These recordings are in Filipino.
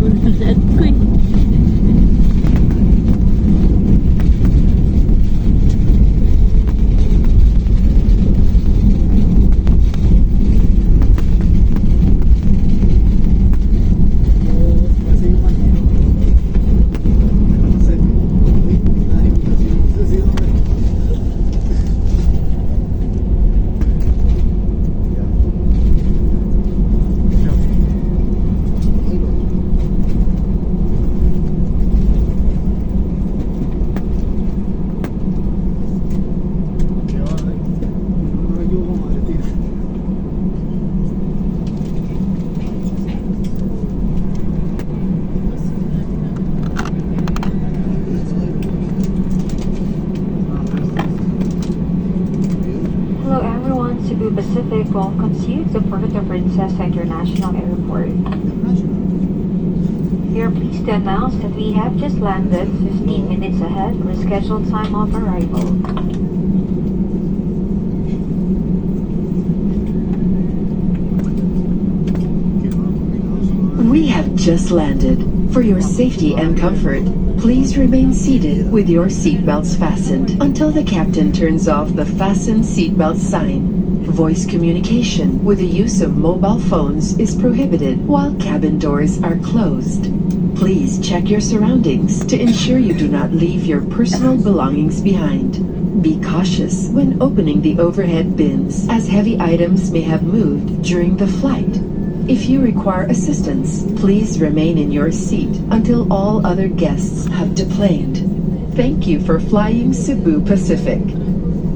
Unasad ko eh. Hello everyone, Cebu Pacific welcomes you to Puerto Princesa International Airport. We are pleased to announce that we have just landed 15 minutes ahead of our scheduled time of arrival. We have just landed. For your safety and comfort, please remain seated with your seatbelts fastened until the captain turns off the fasten seatbelt sign. Voice communication with the use of mobile phones is prohibited while cabin doors are closed. Please check your surroundings to ensure you do not leave your personal belongings behind. Be cautious when opening the overhead bins, as heavy items may have moved during the flight. If you require assistance, please remain in your seat until all other guests have deplaned. Thank you for flying Cebu Pacific.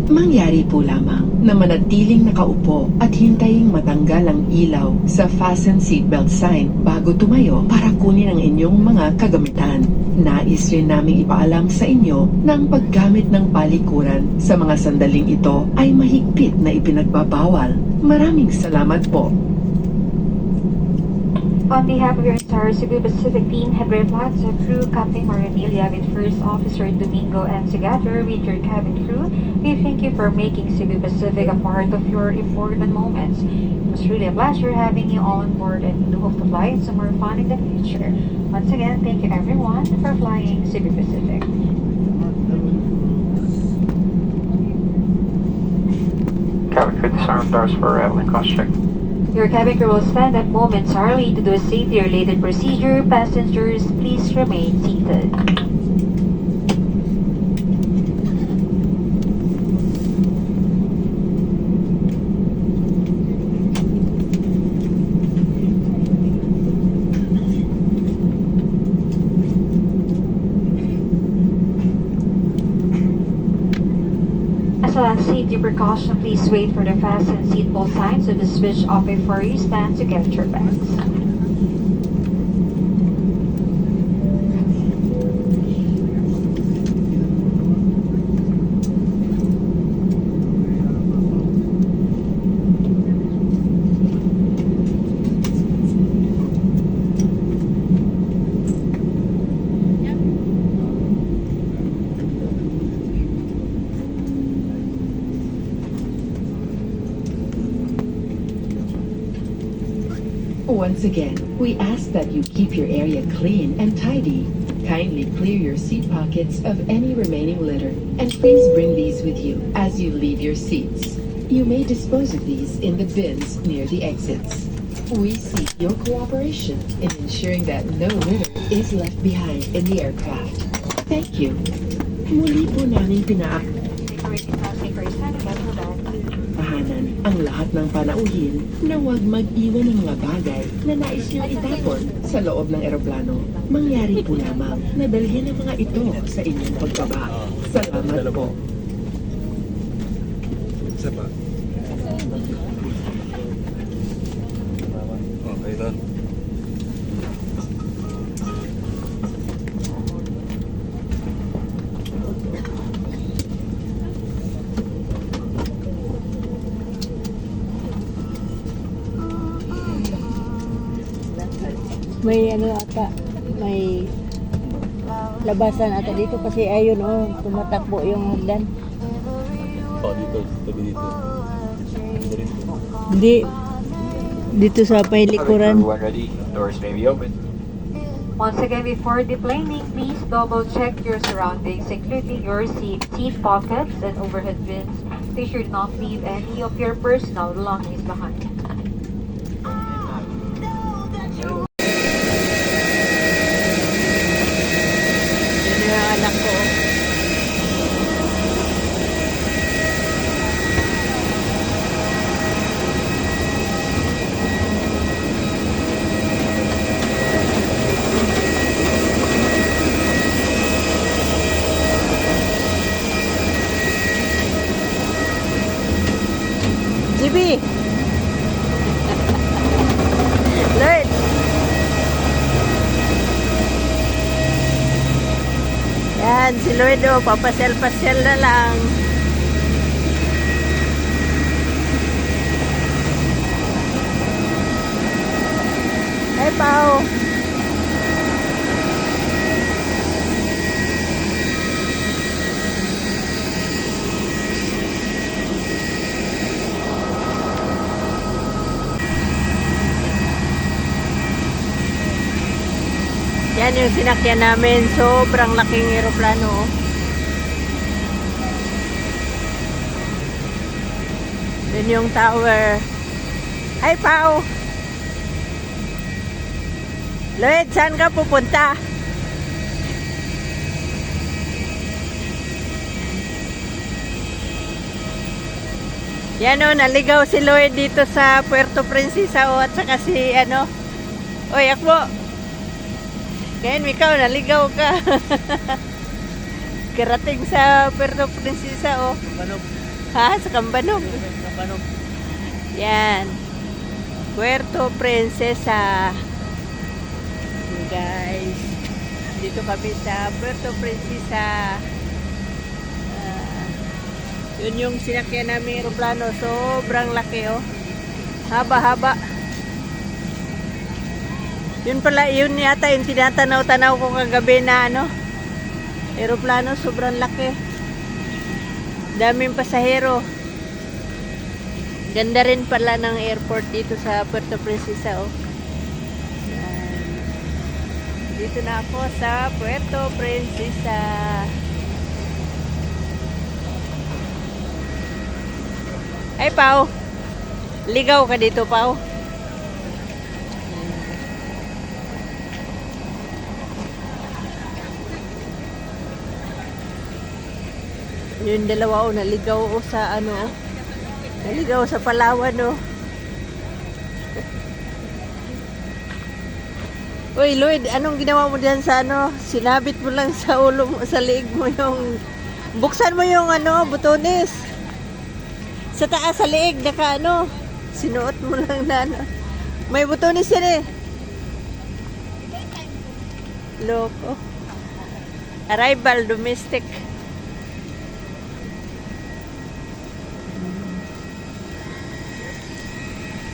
Mangyari po lamang na manatiling nakaupo at hintayin matanggal ang ilaw sa fasten seatbelt sign bago tumayo para kunin ang inyong mga kagamitan. Nais rin naming ipaalam sa inyo na ang paggamit ng palikuran sa mga sandaling ito ay mahigpit na ipinagbabawal. Maraming salamat po. On behalf of your entire Cebu Pacific team, Headway Flight crew, Captain Marinelia with First Officer Domingo, and together with your cabin crew, we thank you for making Cebu Pacific a part of your important moments. It was really a pleasure having you all on board, and we do hope to fly some more fun in the future. Once again, thank you everyone for flying Cebu Pacific. Cabin crew, disarm doors for arrival and cross check. Your cabin crew will stand up momentarily to do a safety-related procedure. Passengers, please remain seated. As a last safety precaution, please wait for the fasten seatbelt sign to be switched off before you stand to get your bags. Once again, we ask that you keep your area clean and tidy. Kindly clear your seat pockets of any remaining litter, and please bring these with you as you leave your seats. You may dispose of these in the bins near the exits. We seek your cooperation in ensuring that no litter is left behind in the aircraft. Thank you. Muli po namin pinaakbahanan ang lahat ng panauhin na huwag mag-iwan ng mga bagay na nais nyo itapon sa loob ng eroplano. Mangyari po lamang na dalhin ang mga ito sa inyong pagbaba. Salamat po. Isa pa. Okay, doon. May ano ata, may labasan ata dito kasi ayun tumatakbo yung hagdan. Oh, dito. Tabi dito. Hindi, dito sa pailikuran. Everyone ready? Doors may be open. Once again, before deplaning, please double check your surroundings, including your seat pockets and overhead bins. Please do not leave any of your personal belongings behind. Yun yung anak ko. GB! Lord! Yan, si Lloyd o, papasyal-pasyal na lang. Ay, Pao! Yan yung sinakyan namin. Sobrang laking eroplano. Yun yung tower. Ay, Pao! Lloyd, saan ka pupunta? Yan o, naligaw si Lloyd dito sa Puerto Princesa o at saka si ano. Oy, Akbo! Ngayon, ikaw, naligaw ka. Karating sa Puerto Princesa, oh. Kambanog. Ha? Sa Kambanog. Kambanog. Yan. Puerto Princesa. Guys. Dito kami sa Puerto Princesa. Yun yung sinakyan namin aeroplano. Sobrang laki, oh. Haba-haba. Yun pala, yun yata yung tinatanaw-tanaw ko kagabi na ano, aeroplano, sobrang laki. Daming pasahero. Ganda rin pala ng airport dito sa Puerto Princesa, oh. Yan. Dito na ako sa Puerto Princesa. Ay, Pao. Ligaw ka dito, Pao. Yung dalawa o naligaw o sa ano, naligaw sa Palawan o. Uy Lloyd, anong ginawa mo dyan sa ano? Sinabit mo lang sa ulo mo, sa liig mo yung, buksan mo yung ano, butones. Sa taas sa liig, naka ano, sinuot mo lang na ano. May butones yan eh. Loko. Arrival domestic.